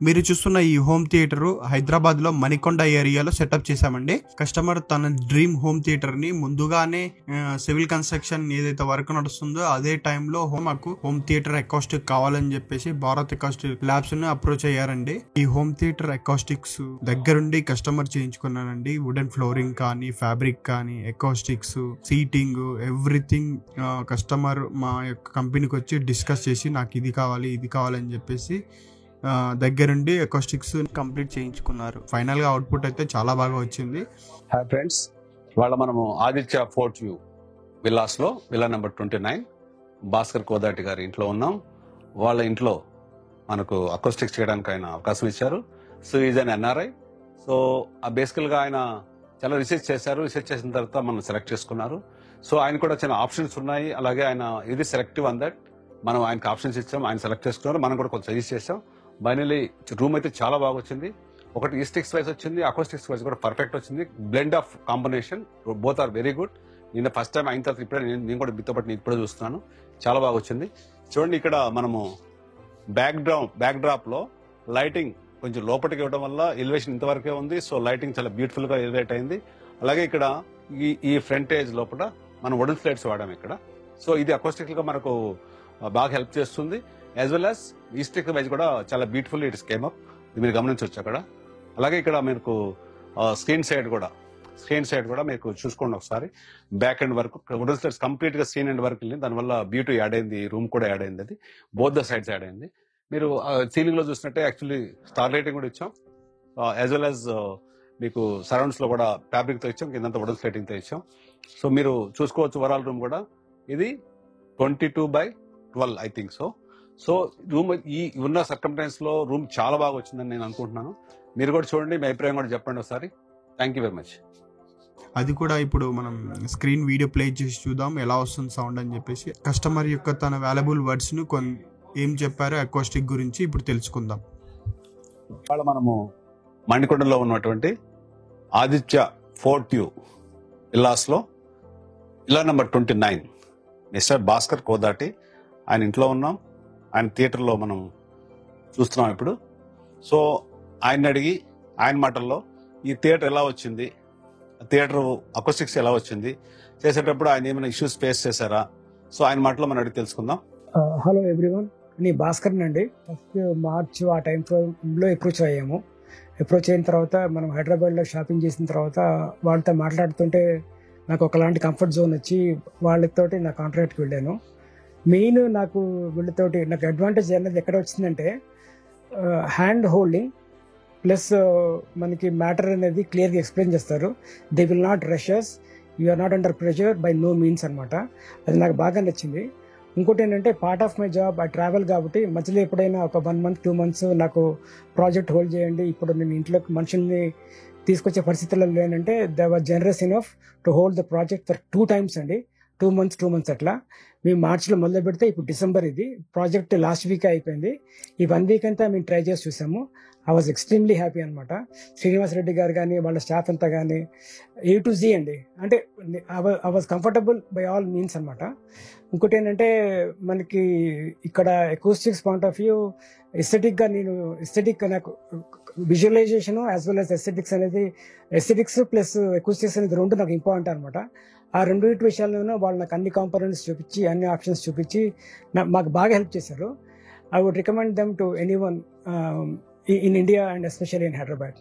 మీరు చూస్తున్న ఈ హోమ్ థియేటర్ హైదరాబాద్ లో మణికొండ ఏరియాలో సెటప్ చేశామండి. కస్టమర్ తన డ్రీమ్ హోమ్ థియేటర్ ని ముందుగానే సివిల్ కన్స్ట్రక్షన్ ఏదైతే వర్క్ నడుస్తుందో అదే టైంలో మాకు హోమ్ థియేటర్ అకాస్టిక్ కావాలని చెప్పేసి భారత్ అకాస్టిక్ ల్యాబ్స్ ని అప్రోచ్ అయ్యారండి. ఈ హోమ్ థియేటర్ అకాస్టిక్స్ దగ్గరుండి కస్టమర్ చేయించుకున్నానండి. వుడెన్ ఫ్లోరింగ్ కానీ, ఫ్యాబ్రిక్ కానీ, అకాస్టిక్స్, సీటింగ్, ఎవ్రీథింగ్ కస్టమర్ మా యొక్క కంపెనీకి వచ్చి డిస్కస్ చేసి నాకు ఇది కావాలని చెప్పేసి దగ్గరుండి అకాస్టిక్స్ కంప్లీట్ చేయించుకున్నారు. ఫైనల్ గా అవుట్పుట్ అయితే చాలా బాగా వచ్చింది. హాయ్ ఫ్రెండ్స్, ఇవాళ మనము ఆదిత్య ఫోర్ట్ వ్యూ విల్లాస్ లో విల్లా నెంబర్ 29 భాస్కర్ కోదాటి గారి ఇంట్లో ఉన్నాం. వాళ్ళ ఇంట్లో మనకు అకాస్టిక్స్ చేయడానికి ఆయన అవకాశం ఇచ్చారు. So is an NRI. So బేసికల్ గా ఆయన చాలా రీసెర్చ్ చేశారు. రీసెర్చ్ చేసిన తర్వాత మనం సెలెక్ట్ చేసుకున్నారు. సో ఆయన కూడా చాలా ఆప్షన్స్ ఉన్నాయి. అలాగే ఆయన ఇది సెలెక్టివ్ అన్ దట్ మనం ఆయనకు ఆప్షన్స్ ఇచ్చాం, ఆయన సెలెక్ట్ చేసుకున్నారు. మనం కూడా కొంచెం సజెస్ట్ చేసాం. ఫైనలీ రూమ్ అయితే చాలా బాగా వచ్చింది. ఒకటి ఈస్టిక్స్ వైజ్ వచ్చింది, అకాస్టిక్స్ వైజ్ కూడా పర్ఫెక్ట్ వచ్చింది. Blend of combination, both are very good. నేను ఫస్ట్ టైం అయిన తర్వాత ఇప్పుడే నేను కూడా మీతో పాటు ఇప్పుడే చూస్తున్నాను. చాలా బాగా వచ్చింది. చూడండి, ఇక్కడ మనము బ్యాక్ డ్రాప్ లో లైటింగ్ కొంచెం లోపలికి ఇవ్వడం వల్ల ఎలివేషన్ ఇంతవరకే ఉంది. సో లైటింగ్ చాలా బ్యూటిఫుల్ గా ఎలివేట్ అయింది. అలాగే ఇక్కడ ఈ ఫ్రంటేజ్ లోపల మనం వుడెన్ ప్లేట్స్ వాడాము ఇక్కడ. సో ఇది అకాస్టిక్ గా మనకు బాగా హెల్ప్ చేస్తుంది. యాజ్ వెల్ యాజ్ ఈస్టిక్ వైజ్ కూడా చాలా బ్యూటిఫుల్ ఇట్స్ కేమ్ అప్. మీరు గమనించవచ్చు అక్కడ. అలాగే ఇక్కడ మీకు స్క్రీన్ సైడ్ కూడా మీకు చూసుకోండి ఒకసారి. బ్యాక్ ఎండ్ వరకు వుడెన్ స్లైడ్స్ కంప్లీట్ గా స్క్రీన్ ఎండ్ వరకు వెళ్ళింది. దానివల్ల బ్యూటీ యాడ్ అయింది, రూమ్ కూడా యాడ్ అయింది. అది బోత్ ద సైడ్స్ యాడ్ అయింది. మీరు సీలింగ్ లో చూసినట్టే యాక్చువల్లీ స్టార్ లైటింగ్ కూడా ఇచ్చాం. యాజ్ వెల్ యాజ్ మీకు సరౌండ్స్ లో కూడా ఫ్యాబ్రిక్ తో ఇచ్చాం, కిందంతా వుడెన్ స్లైటింగ్ తో ఇచ్చాం. సో మీరు చూసుకోవచ్చు ఓవరాల్ రూమ్ కూడా ఇది 22/12 I think so. So room ఈ ఉన్న సర్కమ్టెన్స్ లో రూమ్ చాలా బాగా వచ్చిందని నేను అనుకుంటున్నాను. మీరు కూడా చూడండి, మీ అభిప్రాయం కూడా చెప్పండి ఒకసారి. Thank you very much. అది కూడా ఇప్పుడు మనం స్క్రీన్ వీడియో ప్లే చేసి చూద్దాం ఎలా వస్తుంది సౌండ్ అని చెప్పేసి. కస్టమర్ యొక్క తన వాల్యుబుల్ వర్డ్స్ ను ఏం చెప్పారో అకాస్టిక్ గురించి ఇప్పుడు తెలుసుకుందాం. ఇవాళ మనము మణికొండలో ఉన్నటువంటి ఆదిత్య ఫోర్ట్ వ్యూ విల్లాస్ లో villa number 29 mister Bhaskar Kodati ఆయన ఇంట్లో ఉన్నాం. ఆయన థియేటర్లో మనం చూస్తున్నాం ఇప్పుడు. సో ఆయన అడిగి ఆయన మాటల్లో ఈ థియేటర్ ఎలా వచ్చింది, థియేటర్ అకాస్టిక్స్ ఎలా వచ్చింది, చేసేటప్పుడు ఆయన ఏమైనా ఇష్యూస్ ఫేస్ చేశారా, సో ఆయన మాటలో మనం అడిగి తెలుసుకుందాం. హలో ఎవ్రీవన్, నేను భాస్కర్ అండి. ఫస్ట్ మార్చ్ ఆ టైంలో అప్రోచ్ అయ్యాము. అప్రోచ్ అయిన తర్వాత మనం హైదరాబాద్లో షాపింగ్ చేసిన తర్వాత వాళ్ళతో మాట్లాడుతుంటే నాకు ఒకలాంటి కంఫర్ట్ జోన్ వచ్చి వాళ్ళతోటి నా కాంట్రాక్ట్కి వెళ్ళాను. మెయిన్ నాకు వీళ్ళతోటి నాకు అడ్వాంటేజ్ అనేది ఎక్కడ వచ్చిందంటే హ్యాండ్ హోల్డింగ్ ప్లస్ మనకి మ్యాటర్ అనేది క్లియర్గా ఎక్స్ప్లెయిన్ చేస్తారు. They will not rushes, you're not under pressure by no means అనమాట. అది నాకు బాగా నచ్చింది. ఇంకోటి ఏంటంటే part of my job I travel కాబట్టి మధ్యలో ఎప్పుడైనా ఒక 1 month 2 months నాకు ప్రాజెక్ట్ హోల్డ్ చేయండి, ఇప్పుడు నేను ఇంట్లోకి మనుషుల్ని తీసుకొచ్చే పరిస్థితుల్లో లేనంటే they were generous enough to hold the project for 2 times అండి. 2 months అట్లా. మేము మార్చిలో మొదలు పెడితే ఇప్పుడు డిసెంబర్, ఇది ప్రాజెక్ట్ లాస్ట్ వీక్ అయిపోయింది. ఈ 1 week అంతా మేము ట్రై చేసి చూసాము. ఐ వాజ్ ఎక్స్ట్రీమ్లీ హ్యాపీ అనమాట. శ్రీనివాస్ రెడ్డి గారు కానీ వాళ్ళ స్టాఫ్ అంతా కానీ A to Z అండి. అంటే I was comfortable by all means అనమాట. ఇంకోటి ఏంటంటే మనకి ఇక్కడ అకూస్టిక్స్ పాయింట్ ఆఫ్ వ్యూ ఎస్థెటిక్గా నాకు visualisation as well as aesthetics plus acoustics అనేది 2 నాకు ఇంపార్టెంట్ అనమాట. ఆ 2 విషయాల్లోనూ వాళ్ళు నాకు అన్ని కాంపోనెంట్స్ చూపించి అన్ని ఆప్షన్స్ చూపించి మాకు బాగా హెల్ప్ చేశారు. I would recommend them to anyone in India and especially in Hyderabad.